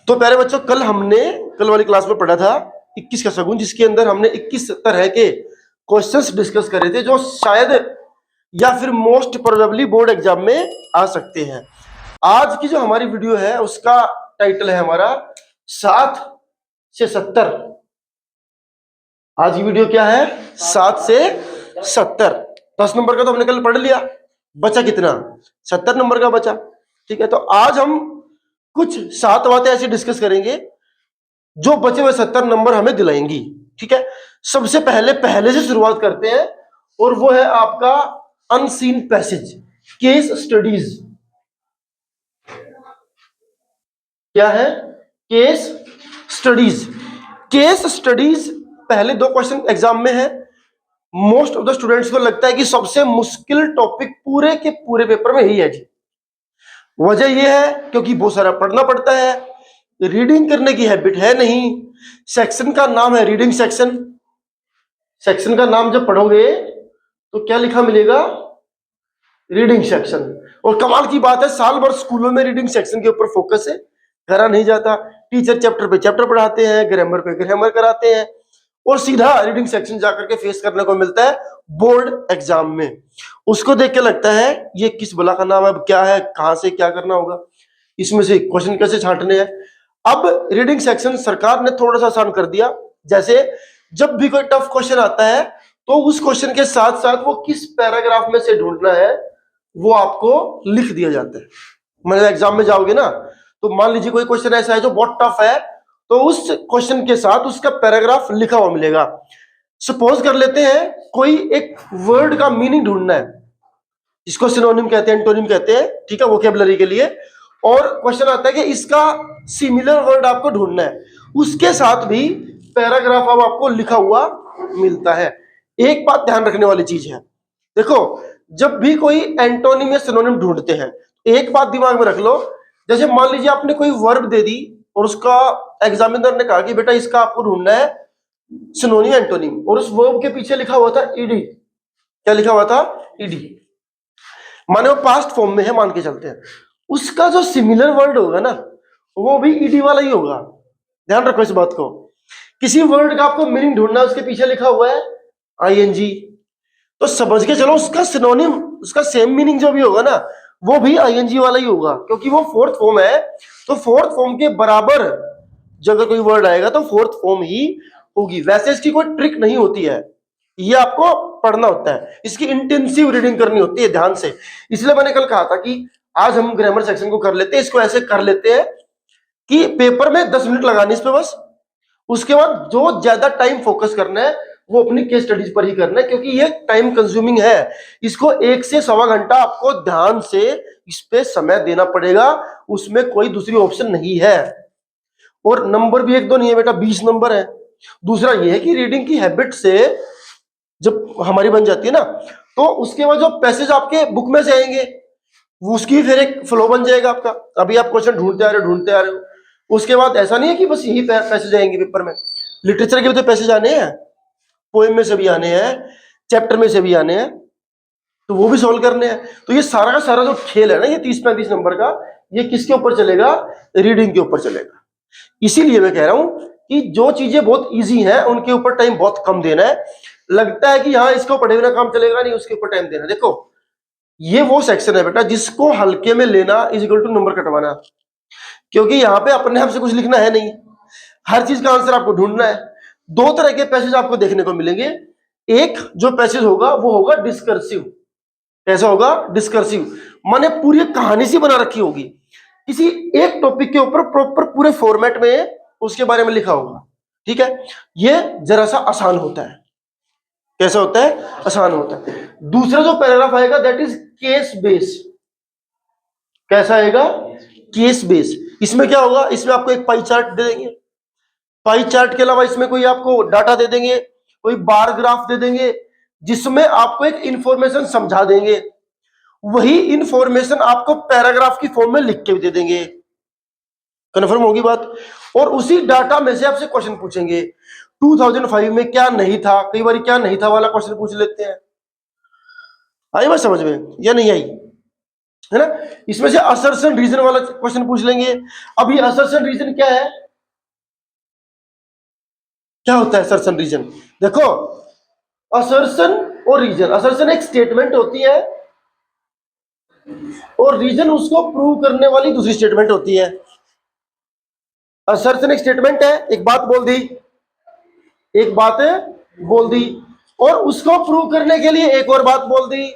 तो प्यारे बच्चों, कल वाली क्लास में पढ़ा था 21 का शगुन, जिसके अंदर हमने 21 तरह के क्वेश्चंस डिस्कस करे थे जो शायद या फिर मोस्ट प्रोबेबली बोर्ड एग्जाम में आ सकते हैं। आज की जो हमारी वीडियो है उसका टाइटल है हमारा 7 से 70। आज की वीडियो क्या है? 7 से 70। 10 नंबर का तो हमने कल पढ़ लिया, बचा कितना? 70 नंबर का बचा। ठीक है, तो आज हम कुछ 7 बातें ऐसी डिस्कस करेंगे जो बचे हुए 70 नंबर हमें दिलाएंगी। ठीक है, सबसे पहले से शुरुआत करते हैं और वो है आपका अनसीन पैसेज, केस स्टडीज। क्या है? Case studies. केस स्टडीज पहले 2 क्वेश्चन एग्जाम में है। मोस्ट ऑफ द स्टूडेंट्स को लगता है कि सबसे मुश्किल टॉपिक पूरे के पूरे पेपर में यही है जी। वजह यह है क्योंकि बहुत सारा पढ़ना पड़ता है, रीडिंग करने की हैबिट है नहीं। सेक्शन का नाम है रीडिंग सेक्शन। सेक्शन का नाम जब पढ़ोगे तो क्या लिखा मिलेगा? Reading section. और कमाल की बात है, साल भर स्कूलों में रीडिंग सेक्शन के ऊपर फोकस है, करा नहीं जाता। टीचर चैप्टर पे चैप्टर पढ़ाते हैं, ग्रामर पे ग्रामर कराते हैं और सीधा रीडिंग सेक्शन जाकर के फेस करने को मिलता है बोर्ड एग्जाम में। उसको देख के लगता है ये किस बला का नाम है, क्या है, कहां से क्या करना होगा, इसमें से क्वेश्चन कैसे छांटने हैं। अब रीडिंग सेक्शन सरकार ने थोड़ा सा आसान कर दिया। जैसे जब भी कोई टफ क्वेश्चन आता है तो उस क्वेश्चन के साथ साथ वो किस पैराग्राफ में से ढूंढना है वो आपको लिख दिया जाता है। मतलब एग्जाम में जाओगे ना, तो मान लीजिए कोई क्वेश्चन ऐसा है जो बहुत टफ है, तो उस क्वेश्चन के साथ उसका पैराग्राफ लिखा हुआ मिलेगा। सपोज कर लेते हैं कोई एक वर्ड का मीनिंग ढूंढना है, इसको सिनोनिम कहते हैं, एंटोनिम कहते हैं, ठीक है, वोकेबलरी के लिए। और क्वेश्चन आता है कि इसका सिमिलर वर्ड आपको ढूंढना है, उसके साथ भी पैराग्राफ अब आपको लिखा हुआ मिलता है। एक बात ध्यान रखने वाली चीज है, देखो जब भी कोई एंटोनिम या सिनोनिम ढूंढते हैं, एक बात दिमाग में रख लो। जैसे मान लीजिए आपने कोई वर्ब दे दी और उसका एग्जामिनर ने कहा कि बेटा इसका आपको ढूंढना है सिनोनिम एंटोनिम, और उस वर्ब के पीछे लिखा हुआ था ईडी। क्या लिखा हुआ था? ईडी। माने वो पास्ट फॉर्म में है, मान के चलते हैं, उसका जो सिमिलर वर्ड होगा ना वो भी ईडी वाला ही होगा। ध्यान रखो इस बात को। किसी वर्ड का आपको मीनिंग ढूंढना है, उसके पीछे लिखा हुआ है आईएनजी, तो समझ के चलो उसका सिनोनिम, उसका सेम मीनिंग जो भी होगा ना वो भी आईएनजी वाला ही होगा, क्योंकि वो फोर्थ फॉर्म है। तो फोर्थ फॉर्म के बराबर जब अगर कोई वर्ड आएगा तो फोर्थ फॉर्म ही होगी। वैसे इसकी कोई ट्रिक नहीं होती है, ये आपको पढ़ना होता है, इसकी इंटेंसिव रीडिंग करनी होती है ध्यान से। इसलिए मैंने कल कहा था कि आज हम ग्रामर सेक्शन को कर लेते हैं, इसको ऐसे कर लेते हैं कि पेपर में 10 मिनट लगाने इस पे बस। उसके बाद जो ज्यादा टाइम फोकस करना है वो अपनी केस स्टडीज पर ही करना है, क्योंकि ये टाइम कंज्यूमिंग है। इसको 1 से सवा घंटा आपको ध्यान से इस पे समय देना पड़ेगा, उसमें कोई दूसरी ऑप्शन नहीं है। और नंबर भी 1-2 नहीं है बेटा, 20 नंबर है। दूसरा ये है कि रीडिंग की हैबिट से जब हमारी बन जाती है ना, तो उसके बाद जो पैसेज आपके बुक में से आएंगे उसकी फिर एक फ्लो बन जाएगा आपका। अभी आप क्वेश्चन ढूंढते आ रहे हो, उसके बाद ऐसा नहीं है कि बस यही पैसेज आएंगे पेपर में। लिटरेचर के भी तो पैसेज आने हैं, पोएम में से भी आने हैं, चैप्टर में से भी आने हैं, तो वो भी सॉल्व करने हैं। तो ये सारा का सारा जो खेल है ना, ये 30-35 नंबर का, ये किसके ऊपर चलेगा? रीडिंग के ऊपर चलेगा। इसीलिए मैं कह रहा हूं कि जो चीजें बहुत इजी हैं उनके ऊपर टाइम बहुत कम देना है। लगता है कि हाँ इसको पढ़े बिना काम चलेगा नहीं, उसके ऊपर टाइम देना। देखो ये वो सेक्शन है बेटा जिसको हल्के में लेना इज इक्वल टू नंबर कटवाना, क्योंकि यहाँ पे अपने आप से कुछ लिखना है नहीं, हर चीज का आंसर आपको ढूंढना है। 2 तरह के पैसेज आपको देखने को मिलेंगे। एक जो पैसेज होगा वो होगा डिस्कर्सिव। कैसा होगा? डिस्कर्सिव, माने पूरी कहानी सी बना रखी होगी, किसी एक टॉपिक के ऊपर प्रॉपर पूरे फॉर्मेट में उसके बारे में लिखा होगा। ठीक है, ये जरा सा आसान होता है। कैसा होता है? आसान होता है। दूसरा जो पैराग्राफ आएगा दैट इज केस बेस। कैसा आएगा? Case base. इसमें क्या होगा? इसमें आपको एक पाई चार्ट दे देंगे, पाई चार्ट के अलावा इसमें कोई आपको डाटा दे देंगे, कोई बार ग्राफ दे देंगे, जिसमें आपको एक इंफॉर्मेशन समझा देंगे। वही इंफॉर्मेशन आपको पैराग्राफ की फॉर्म में लिख के भी दे देंगे। कन्फर्म होगी बात? और उसी डाटा में से आपसे क्वेश्चन पूछेंगे। 2005 में क्या नहीं था, कई बार क्या नहीं था वाला क्वेश्चन पूछ लेते हैं। आई बात समझ में या नहीं आई? है ना। इसमें से असर्शन रीजन वाला क्वेश्चन पूछ लेंगे। अब ये असर्शन रीजन क्या है, क्या होता है असर्शन रीजन? देखो, असर्शन और रीजन, असर्शन एक स्टेटमेंट होती है और रीजन उसको प्रूव करने वाली दूसरी स्टेटमेंट होती है। असर्शन एक स्टेटमेंट है, एक बात बोल दी, एक बात बोल दी, और उसको प्रूव करने के लिए एक और बात बोल दी,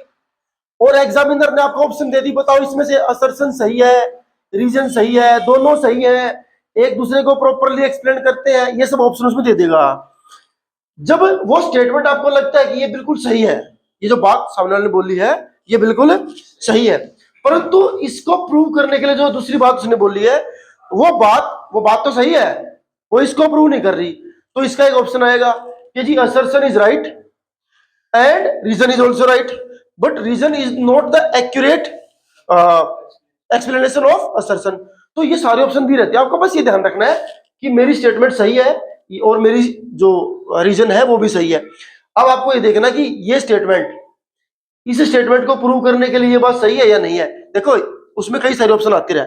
और एग्जामिनर ने आपको ऑप्शन दे दी, बताओ इसमें से असर्शन सही है, रीजन सही है, दोनों सही है, एक दूसरे को प्रॉपरली एक्सप्लेन करते हैं, ये सब ऑप्शन उसमें दे देगा। जब वो स्टेटमेंट आपको लगता है कि ये बिल्कुल सही है, ये जो बात सामने वाले ने बोली है ये बिल्कुल सही है, परंतु इसको प्रूव करने के लिए जो दूसरी बात उसने बोली है वो बात तो सही है, वो इसको प्रूव नहीं कर रही, तो इसका एक ऑप्शन आएगा कि जी assertion is right and reason is also right, but reason is not the accurate explanation of assertion. तो ये सारे ऑप्शन भी रहते हैं, आपको बस ये ध्यान रखना है कि मेरी स्टेटमेंट सही है और मेरी जो रीजन है वो भी सही है। अब आपको ये देखना कि ये स्टेटमेंट, इस स्टेटमेंट को प्रूव करने के लिए ये बात सही है या नहीं है। देखो उसमें कई सारे ऑप्शन आते रहे।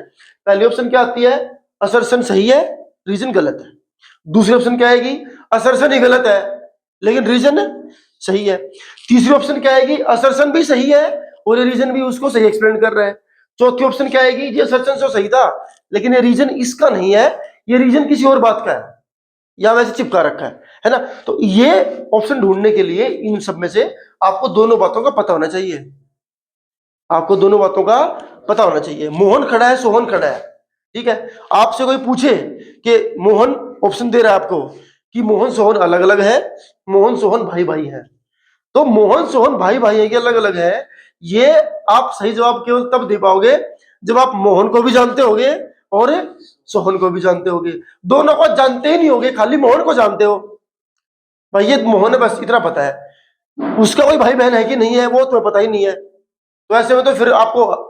पहली ऑप्शन क्या आती है, असर्शन सही है रीजन गलत है। दूसरी ऑप्शन क्या आएगी, असर्शन ही गलत है लेकिन रीजन सही है। तीसरी ऑप्शन क्या आएगी, असर्शन भी सही है और ये रीजन भी उसको सही एक्सप्लेन कर रहा है। चौथी ऑप्शन क्या आएगी, ये असर्शन तो सही था लेकिन ये रीजन इसका नहीं है, ये रीजन किसी और बात का है या वैसे चिपका रखा है ना। तो ये ऑप्शन ढूंढने के लिए इन सब में से आपको दोनों बातों का पता होना चाहिए, आपको दोनों बातों का पता होना चाहिए। मोहन खड़ा है, सोहन खड़ा है, ठीक है। आपसे कोई पूछे कि मोहन, ऑप्शन दे रहा है आपको कि मोहन सोहन अलग अलग है, मोहन सोहन भाई भाई है, तो मोहन सोहन भाई भाई है कि अलग अलग है, ये आप सही जवाब केवल तब दे पाओगे जब आप मोहन को भी जानते होगे और सोहन को भी जानते होगे। दोनों को जानते ही नहीं होगे, खाली मोहन को जानते हो, भाई ये मोहन है बस इतना पता है, उसका कोई भाई बहन है कि नहीं है वो तुम्हें पता ही नहीं है, तो ऐसे में तो फिर आपको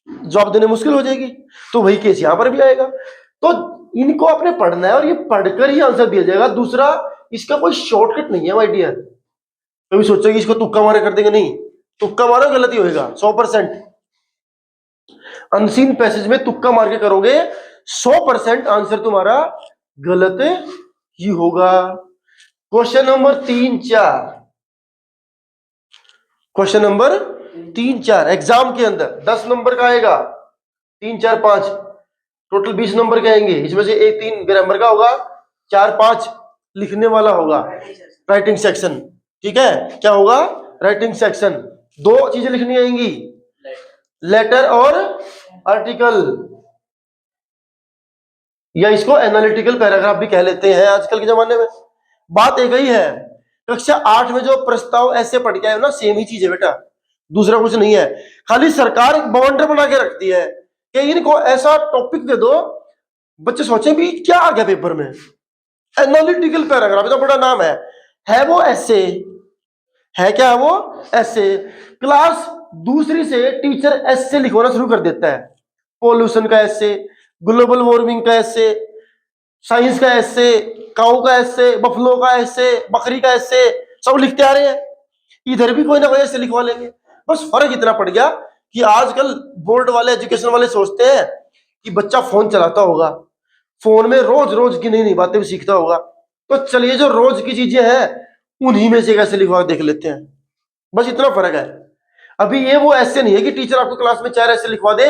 जवाब देने मुश्किल हो जाएगी। तो वही केस यहां पर भी आएगा। तो इनको आपने पढ़ना है और ये पढ़कर ही आंसर दिया जाएगा। दूसरा, इसका कोई शॉर्टकट नहीं है माय डियर। कभी सोचो कि इसको तुक्का मारे कर देंगे, नहीं, तुक्का मारो गलती होएगा 100%। अनसीन पैसेज में तुक्का मार के करोगे 100% आंसर तुम्हारा गलत ही होगा। Question number 3-4, question number 3-4 exam के अंदर 10 नंबर का आएगा, 3-4-5 टोटल 20 नंबर के आएंगे। इसमें से एक 3 ग्रामर का होगा, 4-5 लिखने वाला होगा, राइटिंग सेक्शन, ठीक है। क्या होगा, राइटिंग सेक्शन। 2 चीजें लिखनी आएंगी, लेटर और आर्टिकल, या इसको एनालिटिकल पैराग्राफ भी कह लेते हैं आजकल के जमाने में। बात एक ही है, कक्षा 8 में जो प्रस्ताव ऐसे पढ़ के आए हो ना, सेम ही चीज है बेटा, दूसरा कुछ नहीं है। खाली सरकार एक बाउंड्री बना के रखती है कि इनको ऐसा टॉपिक दे दो, बच्चे सोचे भी क्या आ गया पेपर में, एनालिटिकल पैराग्राफ, इतना बड़ा नाम है वो ऐसे है, क्या है वो ऐसे। क्लास दूसरी से टीचर ऐसे लिखवाना शुरू कर देता है, पोल्यूशन का ऐसे, ग्लोबल वार्मिंग का ऐसे, साइंस का ऐसे, काऊ का ऐसे, बफलो का ऐसे, बकरी का ऐसे, सब लिखते आ रहे हैं। इधर भी कोई ना कोई ऐसे लिखवा लेंगे। बस फर्क इतना पड़ गया कि आजकल बोर्ड वाले, एजुकेशन वाले सोचते हैं कि बच्चा फोन चलाता होगा, फोन में रोज रोज की नई नई बातें भी सीखता होगा, तो चलिए जो रोज की चीजें हैं उन्हीं में से कैसे लिखवा देख लेते हैं। बस इतना फर्क है। अभी ये वो ऐसे नहीं है कि टीचर आपको क्लास में 4 ऐसे लिखवा दे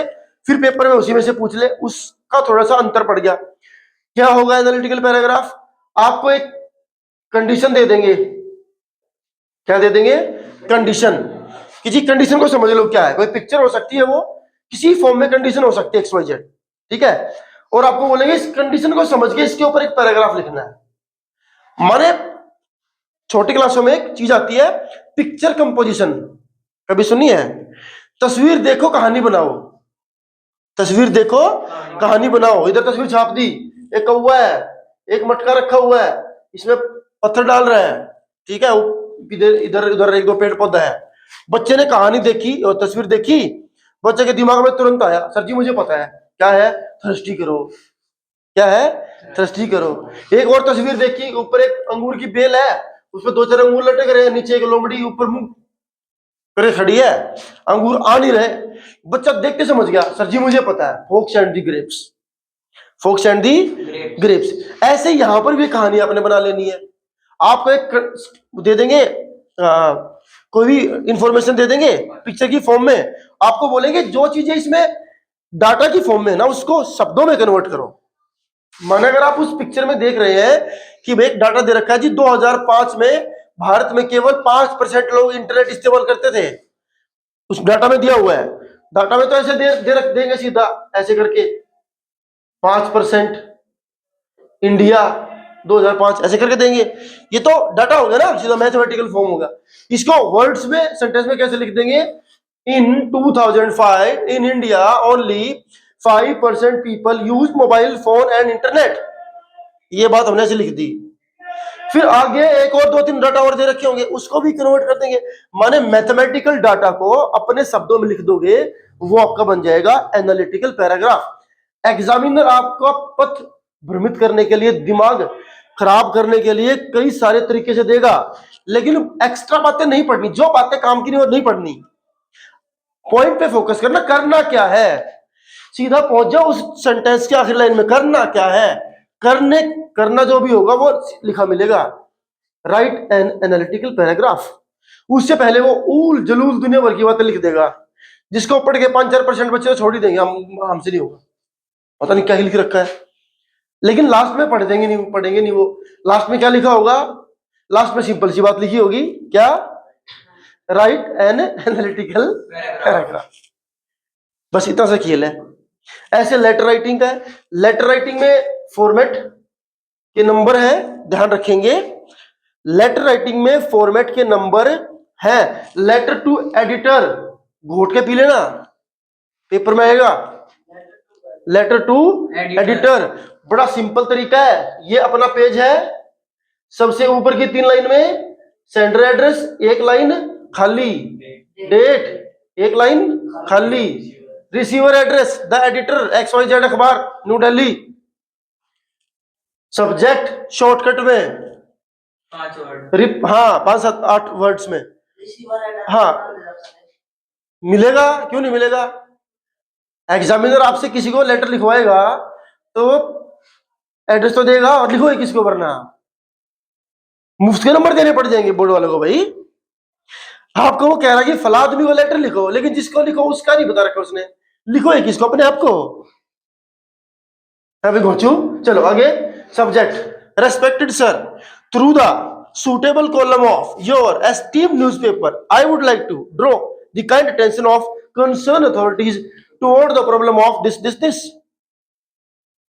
फिर पेपर में उसी में से पूछ ले, उसका थोड़ा सा अंतर पड़ गया। क्या होगा एनालिटिकल पैराग्राफ, आपको एक कंडीशन दे देंगे, क्या दे देंगे, कंडीशन, किसी कंडीशन को समझ लो क्या है, कोई पिक्चर हो सकती है, वो किसी फॉर्म में कंडीशन हो सकती है XYZ, ठीक है, और आपको बोलेंगे इस कंडीशन को समझ के इसके ऊपर एक पैराग्राफ लिखना है। माने छोटी क्लासों में एक चीज आती है पिक्चर कंपोजिशन, कभी सुनी है? तस्वीर देखो कहानी बनाओ, तस्वीर देखो कहानी बनाओ। इधर तस्वीर छाप दी, एक कौवा है, एक मटका रखा हुआ है, इसमें पत्थर डाल रहे हैं, ठीक है, इधर इधर उधर 1-2 पेड़ पौधा है। बच्चे ने कहानी देखी और तस्वीर देखी, बच्चे के दिमाग में तुरंत आया, सर जी मुझे पता है क्या है, थ्रस्टी करो, क्या है, थ्रस्टी करो। एक और तस्वीर देखी, ऊपर एक अंगूर की बेल है, उसमें 2-4 अंगूर लटक रहे हैं, नीचे एक लोमड़ी, ऊपर मुंह अरे खड़ी है, अंगूर आ नहीं रहे, बच्चा देख के समझ गया सर जी मुझे पता है, fox and the grapes, fox and the grapes. ऐसे यहां पर भी कहानी आपने बना लेनी है। आपको एक दे देंगे, कोई भी इंफॉर्मेशन दे देंगे पिक्चर की फॉर्म में, आपको बोलेंगे जो चीजें इसमें डाटा की फॉर्म में ना उसको शब्दों में कन्वर्ट करो। माने अगर आप उस पिक्चर में देख रहे हैं कि भाई एक डाटा दे रखा है जी 2005 में भारत में केवल 5% लोग इंटरनेट इस्तेमाल करते थे, उस डाटा में दिया हुआ है। डाटा में तो ऐसे दे रख देंगे सीधा ऐसे करके 5% इंडिया 2005 ऐसे करके देंगे, ये तो डाटा हो गया ना, सीधा मैथमेटिकल फॉर्म होगा। इसको वर्ड्स में सेंटेंस में कैसे लिख देंगे, इन 2005 in India only 5% people use mobile phone and internet, ये बात हमने ऐसे लिख दी। फिर आगे एक और 2-3 डाटा और दे रखे होंगे, उसको भी कन्वर्ट कर देंगे। माने मैथमेटिकल डाटा को अपने शब्दों में लिख दोगे, वो आपका बन जाएगा एनालिटिकल पैराग्राफ। एग्जामिनर आपका पथ भ्रमित करने के लिए, दिमाग खराब करने के लिए कई सारे तरीके से देगा, लेकिन एक्स्ट्रा बातें नहीं पढ़नी, जो बातें काम की नहीं वो नहीं पढ़नी, पॉइंट पे फोकस करना। करना क्या है, सीधा पहुंच जाओ उस सेंटेंस के आखिरी लाइन में, करना क्या है, करना जो भी होगा वो लिखा मिलेगा। Right an analytical paragraph. उससे पहले वो ऊल जलूल दुनिया भर की बातें लिख देगा, जिसको पढ़ के 5-4% बच्चे छोड़ ही देंगे, हमसे नहीं होगा, पता नहीं क्या ही लिख रखा है। लेकिन लास्ट में पढ़ेंगे नहीं वो, लास्ट में क्या लिखा होगा, लास्ट में सिंपल सी बात लिखी होगी, क्या, राइट एन एनालिटिकल पैराग्राफ। बस इतना सा खेल है। ऐसे लेटर राइटिंग का है, लेटर राइटिंग में फॉर्मेट के नंबर है, ध्यान रखेंगे, लेटर राइटिंग में फॉर्मेट के नंबर है। लेटर टू एडिटर, घोट के पी लेना, पेपर में आएगा, लेटर टू एडिटर, बड़ा सिंपल तरीका है। ये अपना पेज है, सबसे ऊपर की 3 लाइन में सेंडर एड्रेस 1 लाइन खाली, डेट 1 लाइन खाली, receiver address the editor XYZ अखबार न्यू दिल्ली, सब्जेक्ट शॉर्टकट में 5 वर्ड, हाँ 5-7-8 वर्ड्स में, हाँ मिलेगा, क्यों नहीं मिलेगा। एग्जामिनर आपसे किसी को लेटर लिखवाएगा तो एड्रेस तो देगा, और लिखो किसको, वरना मुफ्त के नंबर देने पड़ जाएंगे बोर्ड वालों को। भाई आपको वो कह रहा है कि फला आदमी को लेटर लिखो, लेकिन जिसको लिखो उसका नहीं बता रखा उसने, लिखो एक किसको, अपने आप को। अभी घोचू, चलो आगे। Subject, respected sir, through the suitable column of your esteemed newspaper I would like to draw the kind attention of concerned authorities toward the problem of this।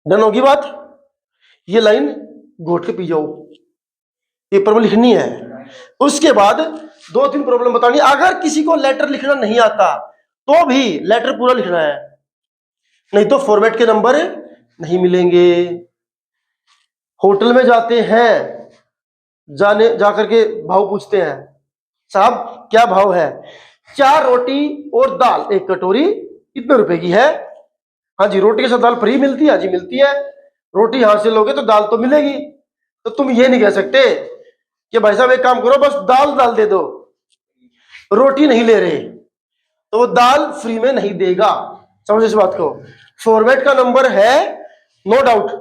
Done होगी बात, ये लाइन घोट के पी जाओ, पेपर में लिखनी है। उसके बाद 2-3 प्रॉब्लम बतानी। अगर किसी को लेटर लिखना नहीं आता तो भी लेटर पूरा लिखना है, नहीं तो फॉर्मेट के नंबर नहीं मिलेंगे। होटल में जाते हैं, जाकर के भाव पूछते हैं, साहब क्या भाव है, 4 रोटी और दाल 1 कटोरी कितने रुपए की है। हाँ जी, रोटी के साथ दाल फ्री मिलती है, हाँ जी मिलती है। रोटी यहां से लोगे तो दाल तो मिलेगी, तो तुम ये नहीं कह सकते कि भाई साहब एक काम करो बस दाल दे दो, रोटी नहीं ले रहे, तो वो दाल फ्री में नहीं देगा। समझो इस बात को। फॉर्मेट का नंबर है नो डाउट,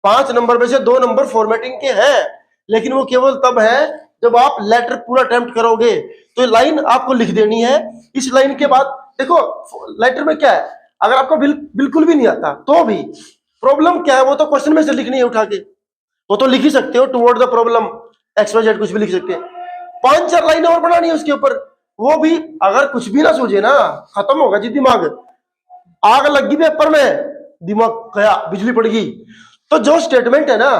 5 नंबर में से 2 नंबर फॉर्मेटिंग के हैं, लेकिन वो केवल तब है जब आप लेटर पूरा अटेम्प्ट करोगे। तो लाइन आपको लिख देनी है। इस लाइन के बाद देखो लेटर में क्या है, अगर आपको बिल्कुल भी नहीं आता तो भी प्रॉब्लम क्या है वो तो क्वेश्चन में से लिखनी है उठा के, वो तो लिख ही सकते हो, टुवर्ड द प्रॉब्लम XYZ कुछ भी लिख सकते हैं। 5-4 लाइनें और बनानी है उसके ऊपर, वो भी अगर कुछ भी ना सूझे ना, खत्म होगा जी दिमाग, आग लगी पेपर में, दिमाग गया, बिजली पड़ गई। तो जो स्टेटमेंट है ना,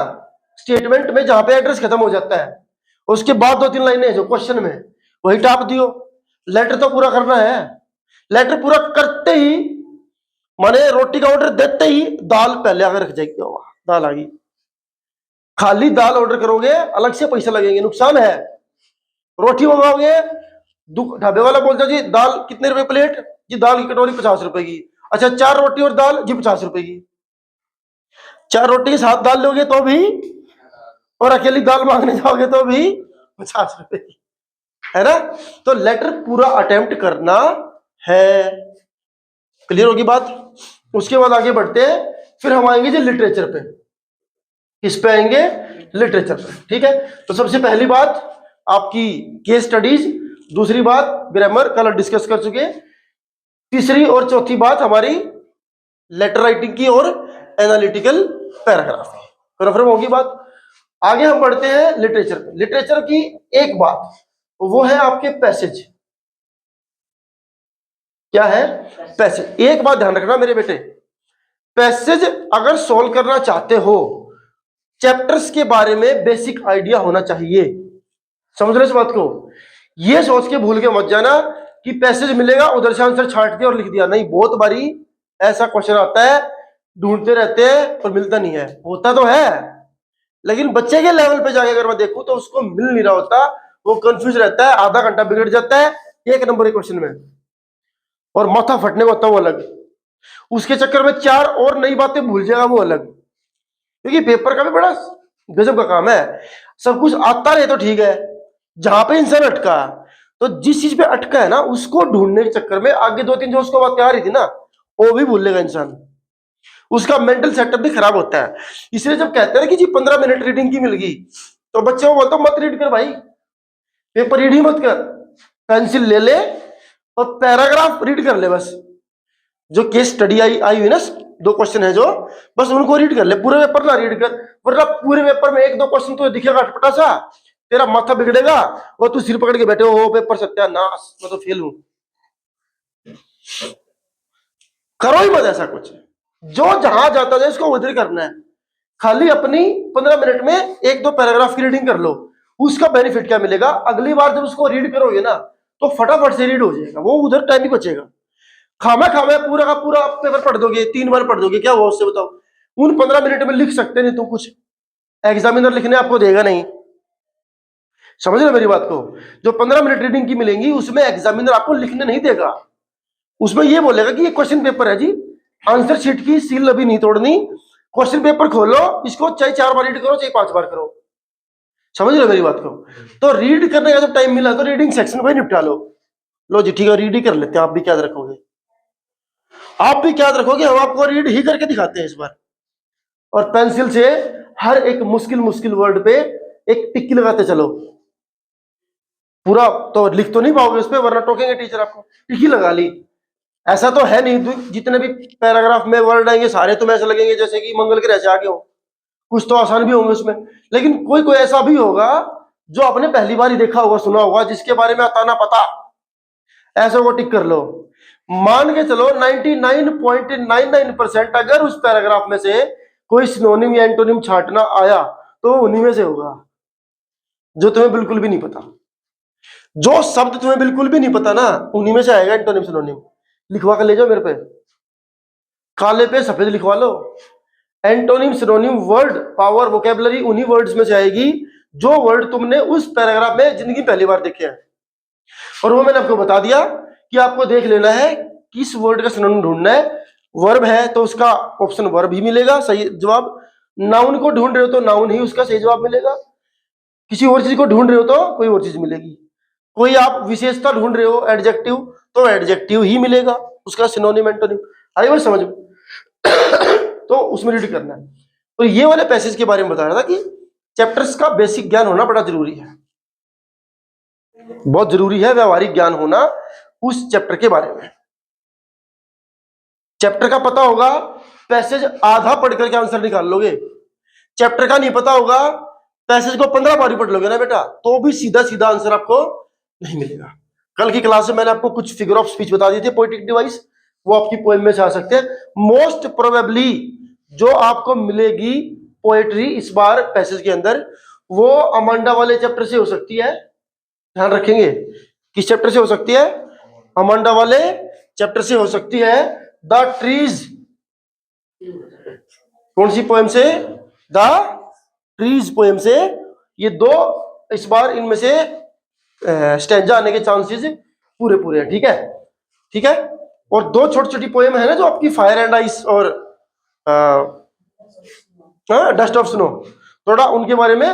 स्टेटमेंट में जहां पे एड्रेस खत्म हो जाता है, उसके बाद 2-3 लाइनें जो क्वेश्चन में, वही टाप दियो। लेटर तो पूरा करना है, लेटर पूरा करते ही माने रोटी का ऑर्डर देते ही दाल पहले आकर रख जाएगी, दाल आ गई। खाली दाल ऑर्डर करोगे अलग से पैसा लगेंगे, नुकसान है। रोटी मंगाओगे, ढाबे वाला बोलता जी दाल कितने रुपए प्लेट, जी दाल की कटोरी 50 रुपए की। अच्छा 4 रोटी और दाल जी 50 रुपए की। 4 रोटी के साथ दाल लोगे तो भी, और अकेली दाल मांगने जाओगे तो भी 50 रुपए की। है ना। तो लेटर पूरा अटेम्प्ट करना है। क्लियर होगी बात। उसके बाद आगे बढ़ते हैं, फिर हम आएंगे जी लिटरेचर पे। किस पे आएंगे? लिटरेचर पे। ठीक है, तो सबसे पहली बात आपकी केस स्टडीज, दूसरी बात ग्रामर, कल डिस्कस कर चुके, तीसरी और चौथी बात हमारी लेटर राइटिंग की और एनालिटिकल पैराग्राफ की। कन्फर्म होगी बात। आगे हम बढ़ते हैं लिटरेचर पे। लिटरेचर की एक बात वो है आपके पैसेज। क्या है? पैसेज। एक बात ध्यान रखना मेरे बेटे, पैसेज अगर सॉल्व करना चाहते हो, चैप्टर्स के बारे में बेसिक आइडिया होना चाहिए। समझ रहे इस बात को? ये सोच के भूल के मत जाना कि पैसेज मिलेगा उधर से आंसर छांट दिया और लिख दिया। नहीं, बहुत बारी ऐसा क्वेश्चन आता है, ढूंढते रहते हैं पर मिलता नहीं है। होता तो है, लेकिन बच्चे के लेवल पे जाके अगर मैं देखूं तो उसको मिल नहीं रहा होता, वो कंफ्यूज रहता है, आधा घंटा बिगड़ जाता है एक नंबर के क्वेश्चन में, और माथा फटने को होता है वो अलग। उसके चक्कर में चार और नई बातें भूल जाएगा वो अलग। क्योंकि पेपर का भी बड़ा गजब का काम है। सब कुछ आता रहे तो ठीक है, जहां पे इंसान अटका, तो जिस चीज पे अटका है ना उसको ढूंढने के चक्कर में आगे दो तीन जो उसको बात आ रही थी ना वो भी भूल लेगा इंसान। उसका मेंटल सेटअप भी खराब होता है। इसलिए जब कहते हैं कि जी 15 मिनट रीडिंग की मिल गई, तो बच्चे को बोलता हूं मत रीड कर भाई, पेपर रीड ही मत कर, पेंसिल ले ले और पैराग्राफ रीड कर ले बस। जो केस स्टडी आई आई हुई ना, दो क्वेश्चन है जो, बस उनको रीड कर ले, पूरे पेपर ना रीड कर, वरना पूरे पेपर में एक दो क्वेश्चन तो दिखेगा अटपटा सा, तेरा माथा बिगड़ेगा और तू सिर पकड़ के बैठे हो पेपर सत्यानाश, मैं तो फेल हूं। करो ही मत ऐसा कुछ। जो जहां जाता है उसको उधर करना है। खाली अपनी 15 मिनट में एक दो पैराग्राफ की रीडिंग कर लो। उसका बेनिफिट क्या मिलेगा, अगली बार जब उसको रीड करोगे ना तो फटाफट से रीड हो जाएगा, वो उधर टाइम ही बचेगा। खामा खामा पूरा का पूरा पेपर पढ़ दोगे, 3 बार पढ़ दोगे, क्या हुआ उससे बताओ? उन 15 मिनट में लिख सकते नहीं तुम कुछ, एग्जामिनर लिखने आपको देगा नहीं। समझ रहे मेरी बात को? जो 15 मिनट रीडिंग की मिलेंगी उसमें एग्जामिनर आपको लिखने नहीं देगा। उसमें ये बोलेगा कि ये क्वेश्चन पेपर है जी, आंसर शीट की सील अभी नहीं तोड़नी, क्वेश्चन पेपर खोलो, इसको चाहे 4 बार रीड करो चाहे 5 बार करो। समझ रहे मेरी बात को? तो रीड करने का जब टाइम मिला तो रीडिंग सेक्शन को ही निपटा लो। लो जी ठीक है, रीड ही कर लेते हैं। आप भी क्या रखोगे, आप भी क्या रखोगे, हम आपको रीड ही करके दिखाते हैं इस बार। और पेंसिल से हर एक मुश्किल मुश्किल वर्ड पे एक टिक्की लगाते चलो। पूरा तो लिख तो नहीं पाओगे उस पे, वरना टोकेंगे टीचर आपको, टिक्की लगा ली। ऐसा तो है नहीं जितने भी पैराग्राफ में वर्ड आएंगे सारे तुम्हें ऐसे लगेंगे जैसे कि मंगल ग्रह से आगे हो। कुछ तो आसान भी होंगे उसमें, लेकिन कोई कोई ऐसा भी होगा जो आपने पहली बार ही देखा होगा, सुना होगा, जिसके बारे में आता ना पता, ऐसा को टिक कर लो। मान के चलो 99.99% अगर उस पैराग्राफ में से कोई सिनोनिम या एंटोनिम छांटना आया तो उन्हीं में से होगा जो तुम्हें बिल्कुल भी नहीं पता। जो शब्द तुम्हें बिल्कुल भी नहीं पता ना उन्हीं में से आएगा एंटोनिम सिनोनिम। लिखवा कर ले जाओ मेरे पे, काले पे सफेद लिखवा लो। Antonym synonym word power vocabulary उन्हीं वर्ड्स में से आएगी जो वर्ड तुमने उस पैराग्राफ में जिंदगी पहली बार देखे हैं। और वो मैंने आपको बता दिया कि आपको देख लेना है किस वर्ड का सिनोनिम ढूंढना है। वर्ब है तो उसका ऑप्शन वर्ब ही मिलेगा सही जवाब। नाउन को ढूंढ रहे हो तो नाउन ही उसका सही जवाब मिलेगा। किसी और चीज को ढूंढ रहे हो तो कोई और चीज मिलेगी। कोई आप विशेषता ढूंढ रहे हो एडजेक्टिव, तो एडजेक्टिव ही मिलेगा उसका सिनोनिम एंटोनिम। आई बात समझ में? तो उसमें रीड करना है। तो ये वाले पैसेज के बारे में बता रहा था कि चैप्टर्स का बेसिक ज्ञान होना बड़ा जरूरी है, बहुत जरूरी है व्यवहारिक ज्ञान होना उस चैप्टर के बारे में। चैप्टर का पता होगा, पैसेज आधा पढ़ करके आंसर निकाल लोगे। चैप्टर का नहीं पता होगा, पैसेज को 15 बार पढ़ लोगे ना बेटा, तो भी सीधा सीधा आंसर आपको नहीं मिलेगा। कल की क्लास में मैंने आपको कुछ फिगर ऑफ स्पीच बता दिए थे, पोएटिक डिवाइस, वो आपकी पोएम में से आ सकते हैं। मोस्ट प्रोबेबली जो आपको मिलेगी पोएट्री इस बार पैसेज के अंदर, वो अमांडा वाले चैप्टर से हो सकती है। ध्यान रखेंगे, किस चैप्टर से हो सकती है? अमांडा वाले चैप्टर से हो सकती है। द ट्रीज, कौन सी पोएम से? द ट्रीज पोएम से। ये दो इस बार इनमें से स्टैंजा आने के चांसेस पूरे पूरे हैं। ठीक है, ठीक है। और दो छोटी छोटी पोएम है ना जो आपकी फायर एंड आइस और डस्ट ऑफ स्नो, थोड़ा उनके बारे में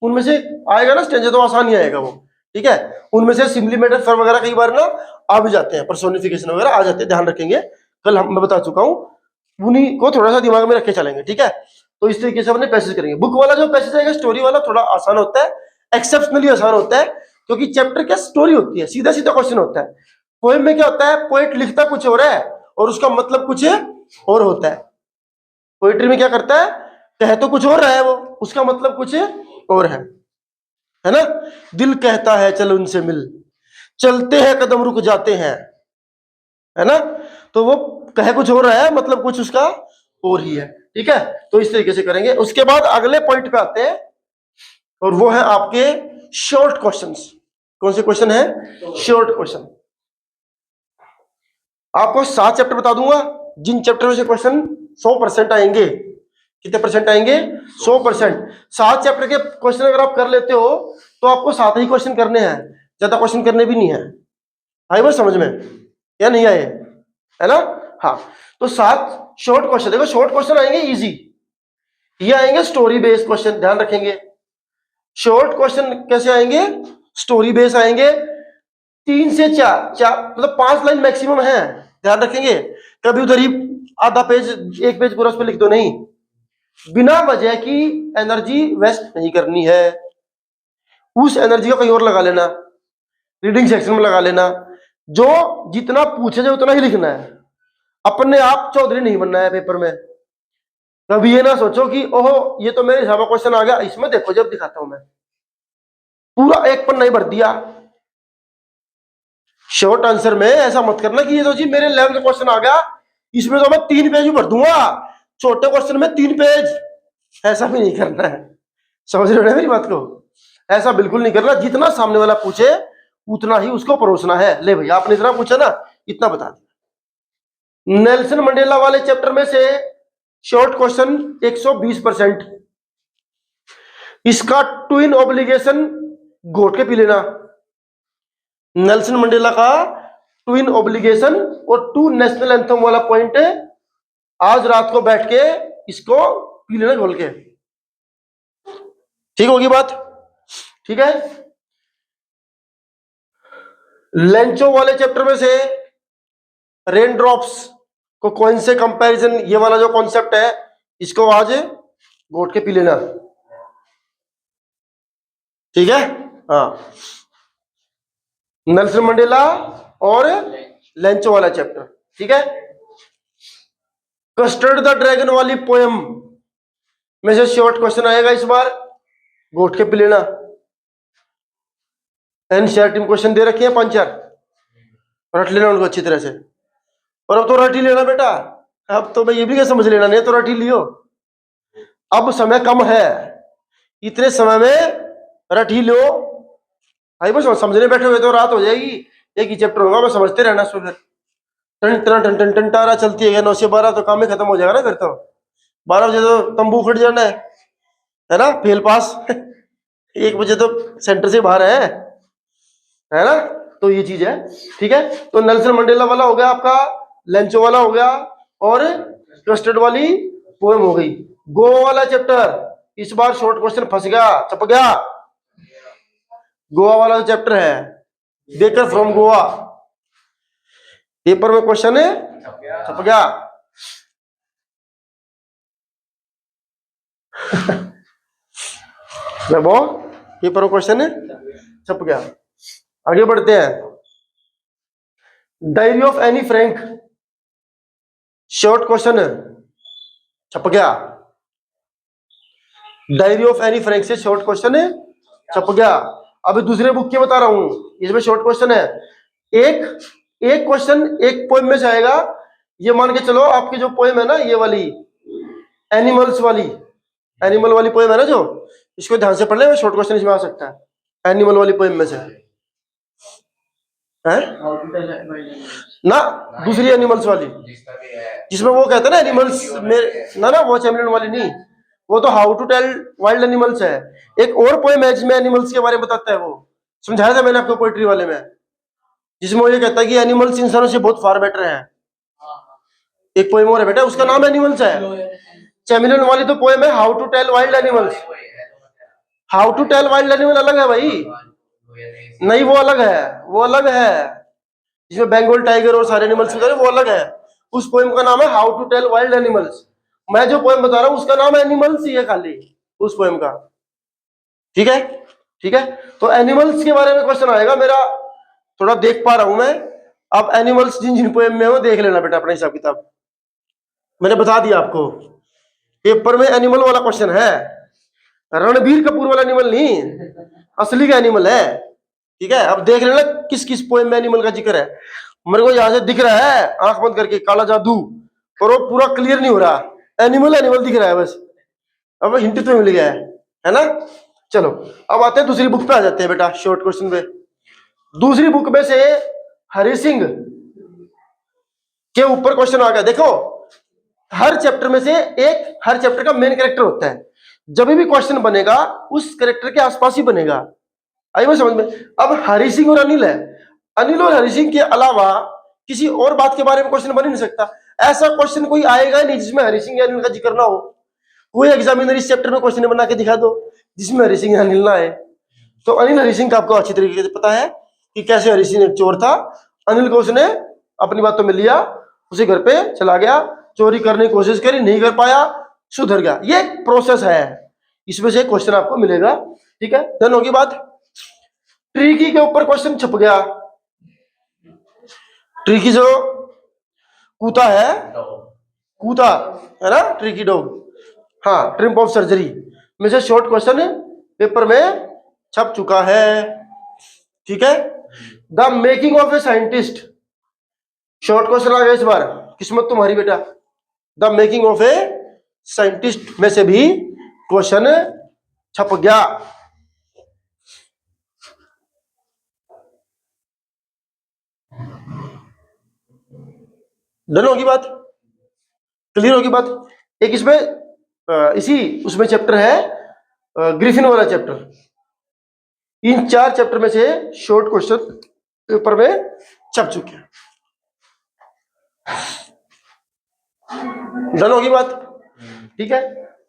उनमें से आएगा ना स्टैंजा, तो आसान ही आएगा वो। ठीक है, उनमें से सिम्प्लीमेंटेड फॉर्म वगैरह कई बार ना आ भी जाते हैं, पर्सोनिफिकेशन वगैरह आ जाते हैं, ध्यान रखेंगे। कल मैं बता चुका हूं, उन्हीं को थोड़ा सा दिमाग में रख के चलेंगे, ठीक है। तो इस तरीके से अपने पैसेज करेंगे। बुक वाला जो पैसेज आएगा, स्टोरी वाला, थोड़ा आसान होता है, एक्सेप्शनली आसान होता है, क्योंकि चैप्टर क्या स्टोरी होती है, सीधा सीधा क्वेश्चन होता है। पोएम में क्या होता है, पोएट लिखता कुछ और है और उसका मतलब कुछ और होता है। पोएट्री में क्या करता है, कह तो कुछ और रहा है वो, उसका मतलब कुछ और है ना। दिल कहता है चल उनसे मिल, चलते हैं कदम रुक जाते हैं, है ना। तो वो कह कुछ हो रहा है, मतलब कुछ उसका और ही है, ठीक है। तो इस तरीके से करेंगे। उसके बाद अगले पॉइंट पे आते हैं, और वो है आपके शॉर्ट क्वेश्चंस। कौन से क्वेश्चन है, शॉर्ट क्वेश्चन। आपको 7 चैप्टर बता दूंगा, जिन चैप्टर में से क्वेश्चन 100% आएंगे। कितने परसेंट आएंगे, 100%। 7 चैप्टर के क्वेश्चन अगर आप कर लेते हो तो आपको 7 ही क्वेश्चन करने हैं, ज्यादा क्वेश्चन करने भी नहीं है। आई बात समझ में या नहीं आए, है ना। हाँ, तो 7 शॉर्ट क्वेश्चन। देखो शॉर्ट क्वेश्चन आएंगे इजी, ये आएंगे स्टोरी बेस्ड क्वेश्चन, ध्यान रखेंगे। शॉर्ट क्वेश्चन कैसे आएंगे, स्टोरी बेस्ड आएंगे। 3 से 4 मतलब 5 लाइन मैक्सिमम है, ध्यान रखेंगे। कभी उधर ही आधा पेज, 1 पेज पूरा उस पर लिख दो, नहीं। बिना वजह की एनर्जी वेस्ट नहीं करनी है, उस एनर्जी को कहीं और लगा लेना, रीडिंग सेक्शन में लगा लेना। जो जितना पूछे जाए उतना ही लिखना है, अपने आप चौधरी नहीं बनना है पेपर में। कभी ये ना सोचो कि ओहो ये तो मेरे हिसाब का क्वेश्चन आ गया, इसमें देखो जब दिखाता हूं मैं, पूरा 1 पन्ना ही भर दिया। शॉर्ट आंसर में ऐसा मत करना कि ये तो जी मेरे लेवल का क्वेश्चन आ गया, इसमें तो मैं 3 पेज भी भर दूंगा, छोटे क्वेश्चन में 3 पेज। ऐसा भी नहीं करना है, समझ रहे हो मेरी बात को। ऐसा बिल्कुल नहीं करना, जितना सामने वाला पूछे उतना ही उसको परोसना है। ले भैया आपने इतना पूछा ना, इतना बता दिया। नेल्सन मंडेला वाले चैप्टर में से शॉर्ट क्वेश्चन 120%। इसका ट्विन ऑब्लिगेशन घोट के पी लेना। नेल्सन मंडेला का ट्विन ऑब्लिगेशन और 2 नेशनल एंथम वाला पॉइंट आज रात को बैठ के इसको पी लेना घोल के, ठीक होगी बात, ठीक है। लेंचो वाले चैप्टर में से रेन ड्रॉप्स को कौन से कंपैरिजन, ये वाला जो कॉन्सेप्ट है, इसको आज घोट के पी लेना, ठीक है। हाँ, नेल्सन मंडेला और लेंचो वाला चैप्टर, ठीक है। कस्टर्ड द ड्रैगन वाली पोएम में से शॉर्ट क्वेश्चन आएगा इस बार, घोट के पी लेना। एनसीईआरटी में क्वेश्चन दे रखे हैं 5-4, रट लेना उनको अच्छी तरह से। और अब तो रट ही लेना बेटा, अब तो मैं ये भी क्या समझ लेना, नहीं तो रट ही लियो। अब समय कम है, इतने समय में रट ही लो। भाई बस समझने बैठे हुए तो रात हो जाएगी, एक ही चैप्टर होगा, मैं समझते रहना। फिर टन टन टन टन टन टारा चलती है 9 से 12, तो काम ही खत्म हो जाएगा ना। फिर तो 12 बजे तो तंबू खट जाना है ना, फेल पास 1 बजे तो सेंटर से बाहर है ना। तो ये चीज है, ठीक है। तो नेल्सन मंडेला वाला हो गया आपका, लेंचो वाला हो गया, और कस्टर्ड वाली पोएम हो गई। गोवा वाला चैप्टर इस बार शॉर्ट क्वेश्चन फंस गया, चप गया। गोवा वाला चैप्टर है, बेकर फ्रॉम गोवा, पेपर में क्वेश्चन है, छप गया। वो पेपर में क्वेश्चन है, छप गया। आगे बढ़ते हैं। Diary of Anne Frank, short question है, छप गया। डायरी ऑफ एनी फ्रैंक से शॉर्ट क्वेश्चन है, छप गया। अभी दूसरे बुक की बता रहा हूं, इसमें शॉर्ट क्वेश्चन है। एक क्वेश्चन एक पोएम में से आएगा। ये मान के चलो आपकी जो पोएम है ना, ये वाली एनिमल्स वाली, एनिमल वाली पोएम है ना, जो इसको ध्यान से पढ़ ले, शॉर्ट क्वेश्चन इसमें आ सकता है। एनिमल वाली पोएम में से है ना, दूसरी एनिमल्स वाली, जिसमें वो कहते हैं ना एनिमल्स में ना वो चैम्पियन वाली नहीं, वो तो how to tell wild animals है। एक और पोएम है जिसमें एनिमल्स के बारे में बताता है, वो समझाया था मैंने आपको पोएट्री वाले में, जिसमें वो ये कहता है कि एनिमल्स इंसानों से बहुत फार बेटर है। एक पोएम और है बेटा, उसका नाम एनिमल्स है। चैमिलियन वाली तो पोएम है how to tell wild animals. How to tell wild animal अलग है भाई, नहीं, वो अलग है, वो अलग है, जिसमें बंगाल टाइगर और सारे एनिमल्स वगैरह, वो अलग है। उस पोएम का नाम है how to tell wild animals. मैं जो पोएम बता रहा हूं उसका नाम एनिमल्स ही है खाली, उस पोएम का। ठीक है, ठीक है। तो एनिमल्स के बारे में क्वेश्चन आएगा मेरा, थोड़ा देख पा रहा हूं मैं। अब एनिमल्स जिन जिन पोएम में हो देख लेना बेटा अपना हिसाब किताब, मैंने बता दिया आपको। पेपर में एनिमल वाला क्वेश्चन है, रणबीर कपूर वाला एनिमल नहीं, असली का एनिमल है। ठीक है, अब देख लेना किस किस पोएम में एनिमल का जिक्र है। मेरे को यहां से दिख रहा है आंख बंद करके काला जादू, और वो पूरा क्लियर नहीं हो रहा, एनिमल एनिमल दिख रहा है बस। अब हिंट तो मिल गया है ना। चलो अब आते हैं दूसरी बुक पे, आ जाते हैं बेटा शॉर्ट क्वेश्चन पे। दूसरी बुक में से हरि सिंह के ऊपर क्वेश्चन आ गया। देखो हर चैप्टर में से एक, हर चैप्टर का मेन कैरेक्टर होता है, जब भी क्वेश्चन बनेगा उस कैरेक्टर के आसपास ही बनेगा। आई बात समझ में। अब हरि सिंह और अनिल है, अनिल और हरि सिंह के अलावा किसी और बात के बारे में क्वेश्चन बन ही नहीं सकता। ऐसा क्वेश्चन कोई आएगा ही नहीं जिसमें हरि सिंह या अनिल का जिक्र ना हो। कोई एग्जामिनर इस चैप्टर में क्वेश्चन बना के दिखा दो जिसमें हरि सिंह या अनिल ना आए। तो अनिल हरि सिंह का आपको अच्छी तरीके से पता है कि कैसे हरि सिंह एक चोर था, अनिल को उसने अपनी बातों में लिया, उसे घर पे चला गया, चोरी करने की कोशिश करी, नहीं कर पाया, सुधर गया। ये एक प्रोसेस है, इसमें से क्वेश्चन आपको मिलेगा। ठीक है, डन होगी बात। ट्रिकी के ऊपर क्वेश्चन छप गया। ट्रिकी जो कूता है, कूता है ना, ट्रिकी डॉग, हाँ, ट्रिम्प ऑफ सर्जरी में से शॉर्ट क्वेश्चन पेपर में छप चुका है। ठीक है, the making of a scientist, short question आ गया इस बार, किस्मत तुम्हारी बेटा। The making of a scientist में से भी क्वेश्चन छप गया। डन होगी बात, क्लियर होगी बात। एक इसमें इसी उसमें चैप्टर है ग्रिफिन वाला चैप्टर। इन 4 चैप्टर में से शॉर्ट क्वेश्चन पेपर में छप चुके हैं। डन होगी बात, ठीक है।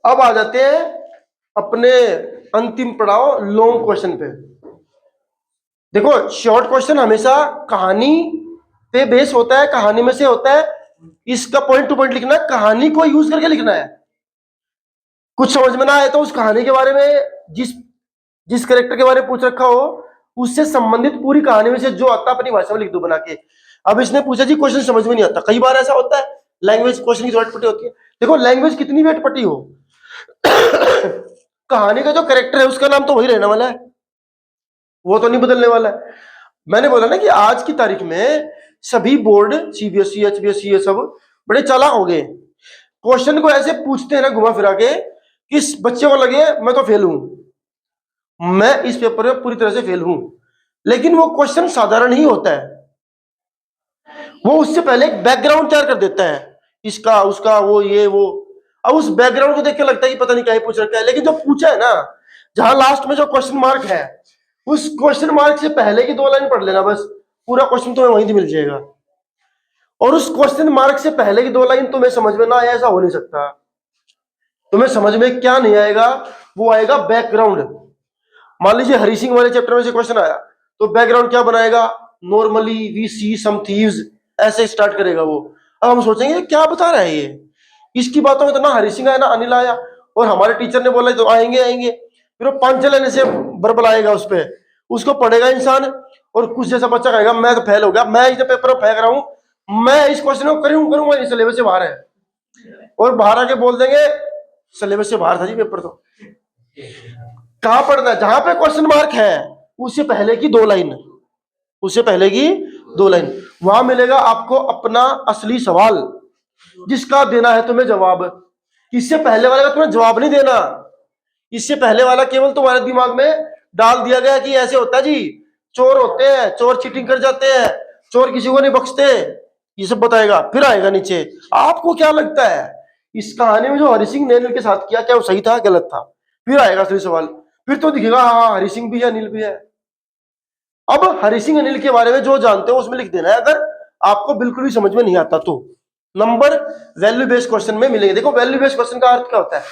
अब आ जाते हैं अपने अंतिम पड़ाव लॉन्ग क्वेश्चन पे। देखो शॉर्ट क्वेश्चन हमेशा कहानी पे बेस होता है, कहानी में से होता है, इसका पॉइंट टू पॉइंट लिखना है, कहानी को यूज करके लिखना है। कुछ समझ में ना आए तो उस कहानी के बारे में, जिस जिस कैरेक्टर के बारे में पूछ रखा हो उससे संबंधित पूरी कहानी में से जो आता अपनी भाषा में लिख दो बना के। अब इसने पूछा जी क्वेश्चन समझ में नहीं आता, कई बार ऐसा होता है लैंग्वेज क्वेश्चन की जो अटपटी होती है। देखो लैंग्वेज कितनी भी अटपटी हो कहानी का जो कैरेक्टर है उसका नाम तो वही रहने वाला है, वो तो नहीं बदलने वाला है। मैंने बोला ना कि आज की तारीख में सभी बोर्ड सीबीएसई एचबीएसई ये सब बड़े चालाक हो गए। क्वेश्चन को ऐसे पूछते हैं ना घुमा फिरा के कि इस बच्चे को लगे मैं तो फेल हूं, मैं इस पेपर में पूरी तरह से फेल हूं। लेकिन वो क्वेश्चन साधारण ही होता है, वो उससे पहले एक बैकग्राउंड तैयार कर देता है, इसका उसका वो ये वो। अब उस बैकग्राउंड को देख के लगता है कि पता नहीं क्या ही पूछ रखा है, लेकिन जो पूछा है ना, जहां लास्ट में जो क्वेश्चन मार्क है, उस क्वेश्चन मार्क से पहले की 2 लाइन पढ़ लेना बस, पूरा क्वेश्चन तुम्हें वहीं से मिल जाएगा। और उस क्वेश्चन मार्क से पहले की 2 लाइन तुम्हें समझ में ना आया ऐसा हो नहीं सकता। तुम्हें समझ में क्या नहीं आएगा, वो आएगा बैकग्राउंड। मान लीजिए हरि सिंह वाले चैप्टर में से क्वेश्चन आया तो बैकग्राउंड क्या बनाएगा, normally we see some thieves, ऐसे स्टार्ट करेगा वो। अब हम सोचेंगे क्या बता रहा है ये, इसकी बातों में तो ना हरि सिंह आया ना अनिल आया, और हमारे टीचर ने बोला तो आएंगे आएंगे। फिर वो 5 लेने से बरबलाएगा उस पर, उसको पढ़ेगा इंसान, और कुछ जैसा बच्चा कहेगा मैं तो फेल हो गया, मैं इस पेपर में फेंक रहा हूं, मैं इस क्वेश्चन को करूंगा नहीं, सिलेबस से बाहर है। और बाहर आके बोल देंगे सिलेबस से बाहर था जी पेपर। तो कहां पढ़ना है, जहां पे क्वेश्चन मार्क है उससे पहले की 2 लाइन, उससे पहले की 2 लाइन, वहां मिलेगा आपको अपना असली सवाल जिसका देना है तुम्हें जवाब। इससे पहले वाले का तुम्हें जवाब नहीं देना, इससे पहले वाला केवल तुम्हारे दिमाग में डाल दिया गया कि ऐसे होता है जी, चोर होते हैं, चोर चीटिंग कर जाते हैं, चोर किसी को नहीं बख्शते, ये सब बताएगा। फिर आएगा नीचे आपको क्या लगता है इस कहानी में जो हरि सिंह ने अनिल के साथ किया, क्या वो सही था गलत था। फिर आएगा असली सवाल, फिर तो दिखेगा हाँ हरि सिंह भी है अनिल भी है। अब हरि सिंह अनिल के बारे में जो जानते हो उसमें लिख देना है, अगर आपको बिल्कुल भी समझ में नहीं आता तो। नंबर वैल्यू बेस्ड क्वेश्चन में मिलेंगे। देखो वैल्यू बेस्ड क्वेश्चन का अर्थ क्या होता है,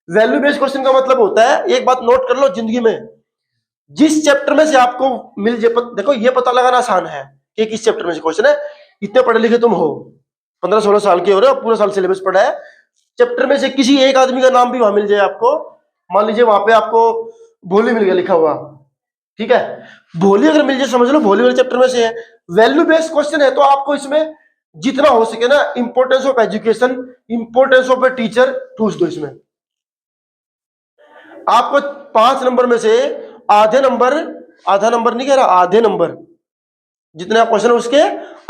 वैल्यू बेस्ड क्वेश्चन का मतलब होता है, एक बात नोट कर लो जिंदगी में, जिस चैप्टर में से आपको मिल जाए, देखो ये पता लगाना आसान है कि किस चैप्टर में से क्वेश्चन है। इतने पढ़े लिखे तुम हो, 15-16 साल के हो रहे हो, पूरा साल सिलेबस पढ़ा है, चैप्टर में से किसी एक आदमी का नाम भी वहां मिल जाए आपको, मान लीजिए वहां पे आपको भोली मिल गया लिखा हुआ, ठीक है, भोली अगर मिल जाए समझ लो भोली वाले चैप्टर में से है, वैल्यू बेस्ड क्वेश्चन है, तो आपको इसमें जितना हो सके ना importance of education, importance of a teacher ठूस दो इसमें। आपको 5 नंबर में से आधे नंबर, आधा नंबर नहीं कह रहा, आधे नंबर, जितने आप क्वेश्चन उसके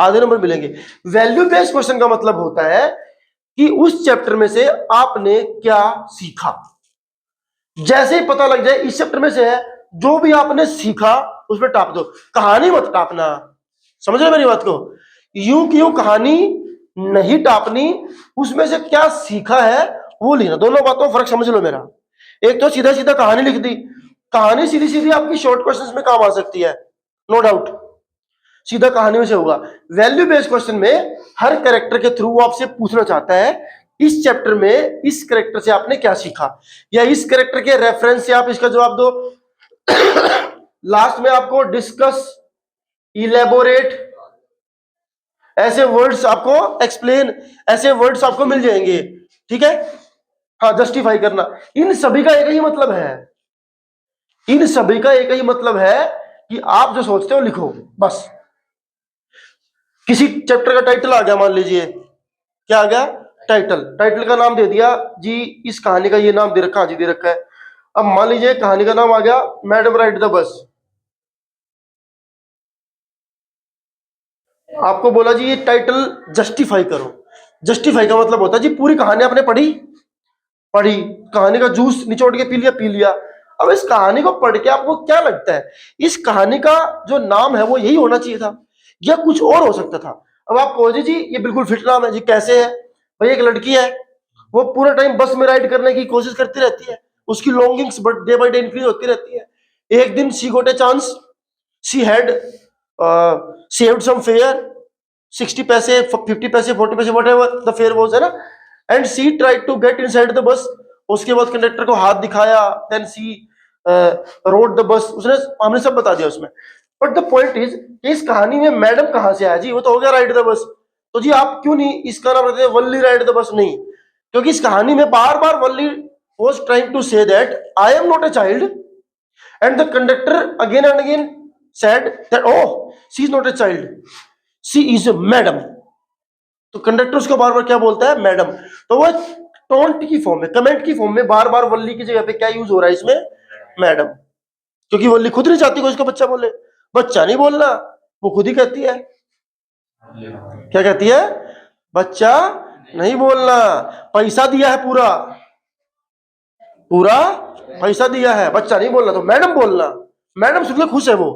आधे नंबर मिलेंगे। वैल्यू बेस्ड क्वेश्चन का मतलब होता है कि उस चैप्टर में से आपने क्या सीखा। जैसे ही पता लग जाए इस चैप्टर में से है, जो भी आपने सीखा उसमें टाप दो, कहानी मत टापना। समझ रहे मेरी बात को? यूं की यूं कहानी नहीं टापनी, उसमें से क्या सीखा है वो लिखना। दोनों बातों फर्क समझ लो मेरा। एक तो सीधा सीधा कहानी लिख दी, कहानी सीधी सीधी आपकी शॉर्ट क्वेश्चंस में काम आ सकती है, नो डाउट, सीधा कहानी में से होगा। वैल्यू बेस्ड क्वेश्चन में हर कैरेक्टर के थ्रू वो आपसे पूछना चाहता है इस चैप्टर में इस कैरेक्टर से आपने क्या सीखा, या इस कैरेक्टर के रेफरेंस से आप इसका जवाब दो। लास्ट में आपको डिस्कस, इलेबोरेट, ऐसे वर्ड्स आपको एक्सप्लेन, ऐसे वर्ड्स आपको मिल जाएंगे, ठीक है। हाँ, जस्टिफाई करना, इन सभी का एक ही मतलब है, इन सभी का एक ही मतलब है कि आप जो सोचते हो लिखो बस। किसी चैप्टर का टाइटल आ गया, मान लीजिए क्या आ गया, टाइटल, टाइटल का नाम दे दिया जी, इस कहानी का ये नाम दे रखा, जी दे रखा है। अब मान लीजिए कहानी का नाम आ गया मैडम राइड द बस, आपको बोला जी ये टाइटल जस्टिफाई करो। जस्टिफाई का मतलब होता है जी पूरी कहानी आपने पढ़ी, पढ़ी, कहानी का जूस निचोड़ के पी लिया, पी लिया। अब इस कहानी को पढ़ के आपको क्या लगता है, इस कहानी का जो नाम है वो यही होना चाहिए था या कुछ और हो सकता था? अब आप कहोगे जी ये बिल्कुल फिट नाम है जी, कैसे है भाई? एक लड़की है, वो पूरा टाइम बस में राइड करने की कोशिश करती रहती है, उसकी longings day by day increase होती रहती है। एक दिन she got a chance, she had saved some fare, 60 पैसे, 50 पैसे, 40 पैसे, whatever the fare was, है ना, and she tried to get inside the bus. उसके बाद कंडक्टर को हाथ दिखाया, then C road the bus, उसने, हमने सब बता दिया उसमें। बट द पॉइंट इज इस कहानी में मैडम कहां से आया जी? वो तो हो गया राइड द बस, तो जी आप क्यों नहीं इसका नाम रखते वल्ली राइड द बस? नहीं, क्योंकि इस कहानी में बार बार वल्ली was trying to say that I am not a child, and the conductor again and again said that oh she is not a child, she is a madam। तो कंडक्टर उसको बार बार क्या बोलता है? मैडम। तो वो टोंट की form में, comment की फॉर्म में बार बार वल्ली की जगह पे क्या यूज हो रहा है इसमें? मैडम। क्योंकि वल्ली खुद नहीं चाहती कोई उसका बच्चा बोले, बच्चा नहीं बोलना, वो खुद ही कहती है, क्या कहती है? बच्चा नहीं बोलना, पैसा दिया है पूरा, पूरा पैसा दिया है, बच्चा नहीं बोलना, तो मैडम बोलना। मैडम सुन के खुश है वो,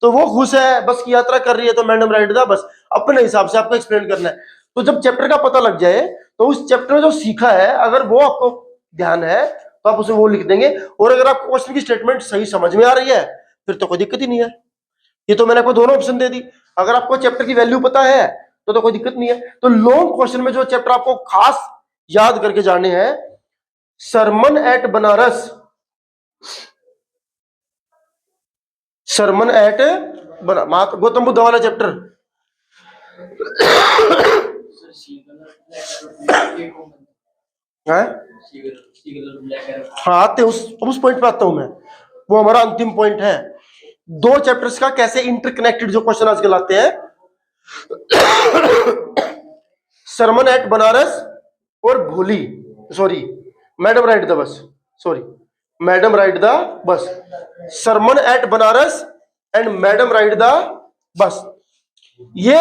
तो वो खुश है, बस की यात्रा कर रही है, तो मैडम राइड दा बस, अपने हिसाब से आपको एक्सप्लेन करना है। तो जब चैप्टर का पता लग जाए तो उस चैप्टर में जो सीखा है अगर वो आपको ध्यान है तो आप उसमें वो लिख देंगे। और अगर आपको क्वेश्चन की स्टेटमेंट सही समझ में आ रही है फिर तो कोई दिक्कत ही नहीं है। ये तो मैंने आपको दोनों ऑप्शन दे दी। अगर आपको चैप्टर की वैल्यू पता है तो कोई दिक्कत नहीं है। तो लॉन्ग क्वेश्चन में जो चैप्टर आपको खास याद करके जाने हैं, सरमन एट बनारस, सरमन एट गौतम बुद्ध वाला चैप्टर, है? हाँ आते उस पॉइंट पे आता हूं मैं, वो हमारा अंतिम पॉइंट है। दो चैप्टर्स का कैसे इंटरकनेक्टेड जो क्वेश्चन आजकल आते हैं, सरमन एट बनारस और Bholi, sorry madam ride the bus, sorry madam ride the bus, sermon at Banaras and madam ride the bus. ये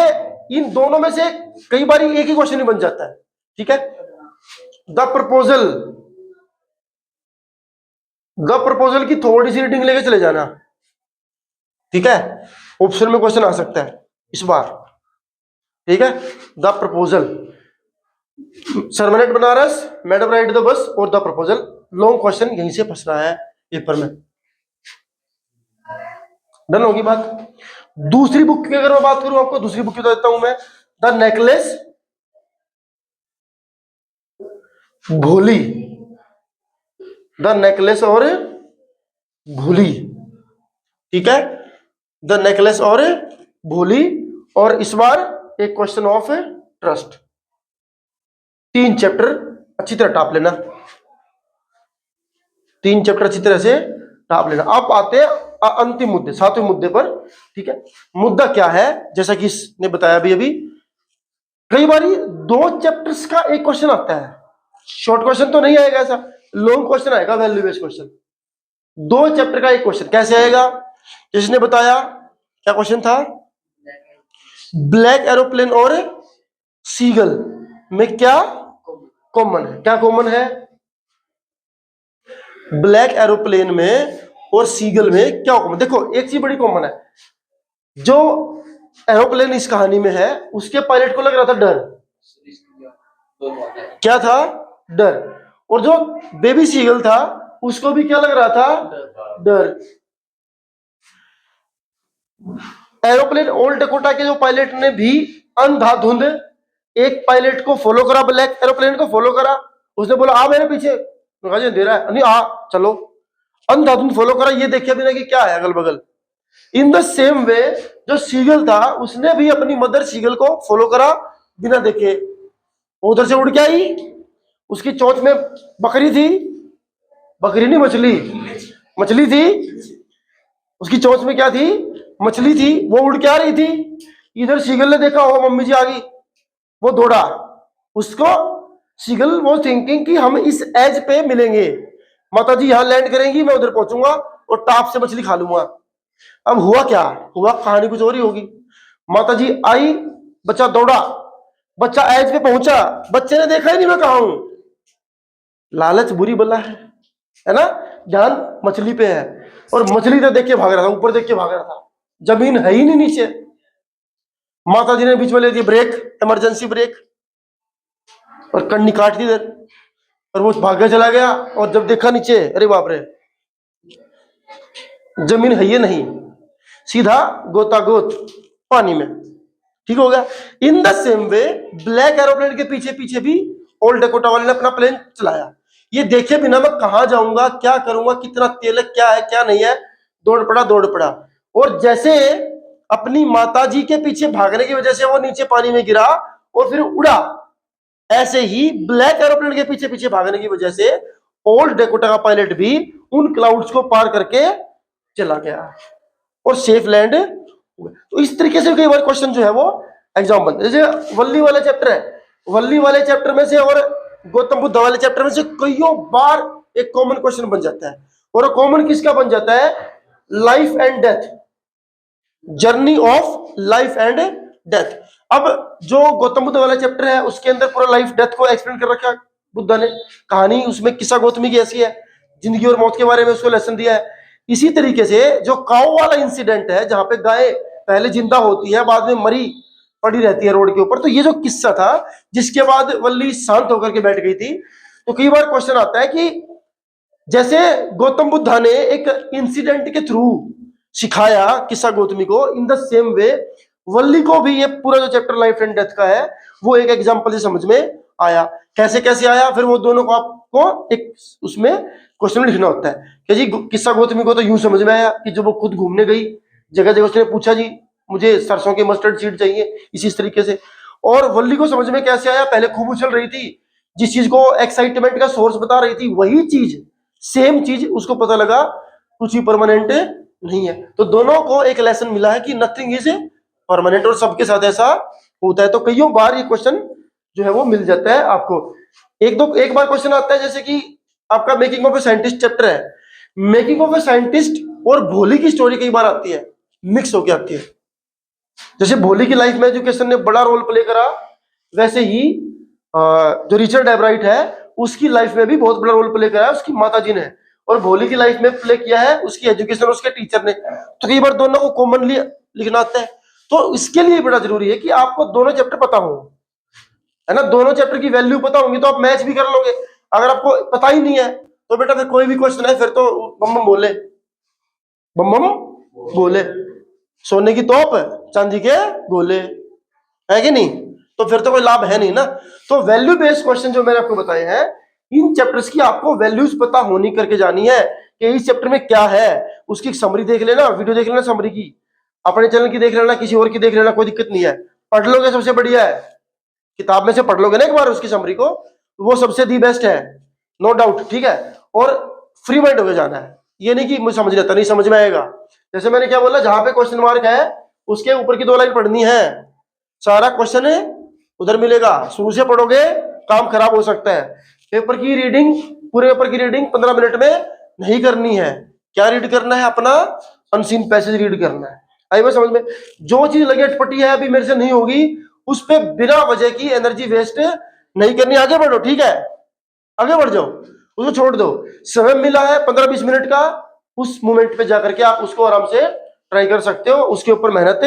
इन दोनों में से कई बार एक ही क्वेश्चन ही बन जाता है, ठीक है। द प्रपोजल, द प्रपोजल की थोड़ी सी रीडिंग लेके चले जाना, ठीक है, ऑप्शन में क्वेश्चन आ सकता है इस बार, ठीक है। The proposal, sermon at Banaras, madam ride the bus और द प्रपोजल, लॉन्ग क्वेश्चन यहीं से फंस रहा है पेपर में। डन होगी बात। दूसरी बुक की अगर मैं बात करूं, आपको दूसरी बुक की बता देता हूं मैं, द नेकलेस भोली, द नेकलेस और भोली, ठीक है, द नेकलेस और भोली, और इस बार एक क्वेश्चन ऑफ ट्रस्ट। 3 चैप्टर अच्छी तरह टाप लेना, 3 चैप्टर अच्छी तरह से टाप लेना। अब आते हैं अंतिम मुद्दे, 7वें मुद्दे पर। ठीक है, मुद्दा क्या है, जैसा कि इसने बताया अभी कई बार 2 चैप्टर्स का एक क्वेश्चन आता है। शॉर्ट क्वेश्चन तो नहीं आएगा, ऐसा लॉन्ग क्वेश्चन आएगा, वैल्यू बेस्ड क्वेश्चन। 2 चैप्टर का एक क्वेश्चन कैसे आएगा, जिसने बताया क्या क्वेश्चन था, ब्लैक एरोप्लेन और सीगल में क्या कॉमन है, क्या कॉमन है, ब्लैक एरोप्लेन में और सीगल में क्या कॉमन। देखो एक चीज बड़ी कॉमन है, जो एरोप्लेन इस कहानी में है उसके पायलट को लग रहा था डर, क्या था, डर, और जो बेबी सीगल था उसको भी क्या लग रहा था, डर। एरोप्लेन ओल्ड डकोटा के जो पायलट ने भी अंधाधुंध एक पायलट को फॉलो करा, ब्लैक एरोप्लेन को फॉलो करा, उसने बोला आ मेरे पीछे, दे रहा है नहीं, आ चलो, अंधाधुंध फॉलो करा, ये देखे बिना कि क्या है अगल बगल। इन द सेम वे जो सीगल था उसने भी अपनी मदर सीगल को फॉलो करा बिना देखे, उधर से उड़ के आई, उसकी चोंच में बकरी थी, बकरी नहीं मछली, मछली थी, उसकी चोंच में क्या थी, मछली थी, वो उड़ के आ रही थी। इधर सीगल ने देखा हो मम्मी जी आ गई, वो दौड़ा, उसको सीगल वो थिंकिंग कि हम इस एज पे मिलेंगे, माता जी यहां लैंड करेंगी, मैं उधर पहुंचूंगा और टाप से मछली खा लूंगा। अब हुआ क्या, हुआ कहानी कुछ और ही होगी। माता जी आई, बच्चा दौड़ा, बच्चा एज पे पहुंचा, बच्चे ने देखा ही नहीं मैं कहा हूं। लालच बुरी बला है ना, ध्यान मछली पे है, और मछली तो देख के भाग रहा था, ऊपर देख के भाग रहा था, जमीन है ही नहीं नीचे। माता जी ने बीच में ले दी ब्रेक, इमरजेंसी ब्रेक, और कन्नी काट दी इधर, और वो भागा चला गया, और जब देखा नीचे, अरे बाप रे, जमीन है ये नहीं, सीधा गोता गोत पानी में। ठीक हो गया। In the same way black aeroplane के पीछे पीछे भी ओल्ड डकोटा वाले ने अपना प्लेन चलाया, ये देखे बिना मैं कहां जाऊंगा, क्या करूंगा, कितना तेल है, क्या है क्या नहीं है, दौड़ पड़ा। और जैसे अपनी माताजी के पीछे भागने की वजह से वो नीचे पानी में गिरा और फिर उड़ा, ऐसे ही ब्लैक एरोप्लेन के पीछे पीछे भागने की वजह से ओल्ड डकोटा का पायलट भी उन क्लाउड्स को पार करके चला गया और सेफ लैंड। तो इस तरीके से कई बार क्वेश्चन जो है वो एग्जाम बनते हैं। जैसे वल्ली वाला चैप्टर है, वल्ली वाले चैप्टर में से और गौतम बुद्ध वाले चैप्टर में से कईयों बार एक कॉमन क्वेश्चन बन जाता है, और कॉमन किसका बन जाता है, life and death, journey of life and death. अब जो गौतम बुद्ध वाला चैप्टर है उसके अंदर पूरा लाइफ डेथ को एक्सप्लेन कर रखा है बुद्धा ने, कहानी उसमें किस्सा गौतमी की ऐसी है, जिंदगी और मौत के बारे में उसको लेसन दिया है। इसी तरीके से जो काऊ वाला इंसिडेंट है, जहां पे गाय पहले जिंदा होती है बाद में मरी पड़ी रहती है रोड के ऊपर, तो ये जो किस्सा था जिसके बाद वल्ली शांत होकर के बैठ गई थी, तो कई बार क्वेश्चन आता है कि जैसे गौतम बुद्धा ने एक इंसिडेंट के थ्रू सिखाया किस्सा गौतमी को, इन द सेम वे वल्ली को भी ये पूरा जो चैप्टर लाइफ एंड डेथ का है वो एक एग्जांपल से समझ में आया। कैसे कैसे आया, फिर वो दोनों को आपको एक उसमें क्वेश्चन लिखना होता है कि जी किस्सा गौतमी को तो यूं समझ में आया कि जब वो खुद घूमने गई जगह जगह, उसने पूछा जी मुझे सरसों की मस्टर्ड सीड चाहिए, इसी तरीके से। और वल्ली को समझ में कैसे आया, पहले खूब उछल रही थी, जिस चीज को एक्साइटमेंट का सोर्स बता रही थी वही चीज, सेम चीज उसको पता लगा कुछ ही परमानेंट नहीं है। तो दोनों को एक लेसन मिला है कि नथिंग इज परमानेंट, और सबके साथ ऐसा होता है। तो कईयों बार ये क्वेश्चन जो है वो मिल जाता है आपको। एक बार क्वेश्चन आता है, जैसे कि आपका making of a scientist chapter है, मेकिंग ऑफ ए साइंटिस्ट और भोली की स्टोरी कई बार आती है, मिक्स होकर आती है। जैसे भोली की लाइफ में एजुकेशन ने बड़ा रोल प्ले करा, वैसे ही जो रिचर्ड एबराइट है उसकी लाइफ में भी बहुत बड़ा रोल प्ले करा है उसकी माताजी ने, और भोली की लाइफ में प्ले किया है उसकी एजुकेशन उसके टीचर ने। तो कई बार दोनों को कॉमनली लिखना आता है, तो इसके लिए बड़ा जरूरी है कि आपको दोनों चैप्टर पता हो, है ना, दोनों चैप्टर की वैल्यू पता होंगी तो आप मैच भी कर लोगे। अगर आपको पता ही नहीं है तो बेटा फिर कोई भी क्वेश्चन है फिर तो बम बम बोले, बम बम बोले, सोने की तोप चांदी के गोले, है कि नहीं, तो फिर तो कोई लाभ है नहीं ना। तो वैल्यू बेस्ड क्वेश्चन जो मैंने आपको बताए हैं, इन चैप्टर्स की आपको वैल्यूज पता होनी करके जानी है कि इस चैप्टर में क्या है, उसकी समरी देख लेना, वीडियो देख लेना समरी की, अपने चैनल की देख लेना, किसी और की देख लेना, कोई दिक्कत नहीं है। पढ़ लोगे सबसे बढ़िया है, किताब में से पढ़ लोगे ना एक बार उसकी समरी को, तो वो सबसे दी बेस्ट है, नो डाउट, ठीक है। और फ्री माइंड होकर जाना है, ये नहीं कि मुझे समझ नहीं आता, नहीं समझ में आएगा। जैसे मैंने क्या बोला, जहां पे क्वेश्चन मार्क है उसके ऊपर की 2 लाइन पढ़नी है, सारा क्वेश्चन उधर मिलेगा। शुरू से पढ़ोगे काम खराब हो सकता है। पेपर की रीडिंग, पूरे पेपर की रीडिंग 15 मिनट में नहीं करनी है। क्या रीड करना है? अपना अनसीन पैसेज रीड करना है। आई बात समझ में? जो चीज लगे अटपटी है अभी मेरे से नहीं होगी, उस पे बिना वजह की एनर्जी वेस्ट नहीं करनी। आगे बढ़ो, ठीक है, आगे बढ़ जाओ, उसको छोड़ दो। समय मिला है 15-20 मिनट का, उस मोमेंट पे जाकर के आप उसको आराम से ट्राई कर सकते हो, उसके ऊपर मेहनत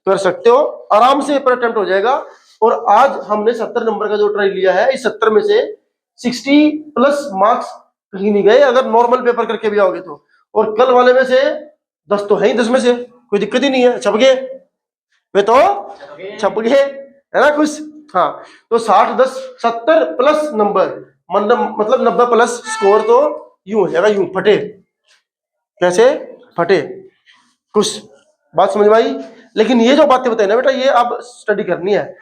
कर सकते हो, आराम से पेपर अटेम्प्ट हो जाएगा। और आज हमने 70 नंबर का जो ट्राई लिया है, इस 70 में से 60+ मार्क्स कहीं नहीं गए अगर नॉर्मल पेपर करके भी आओगे तो। और कल वाले में से 10 तो है ही, 10 में से कोई दिक्कत ही नहीं है, छप गए वे तो, छप गए है ना कुछ। हाँ, तो 60-10 70+ नंबर, मतलब 90+ स्कोर तो यूं है, यूं फटे, कैसे फटे, कुछ बात समझ में आई। लेकिन ये जो बातें बताई ना बेटा, ये अब स्टडी करनी है।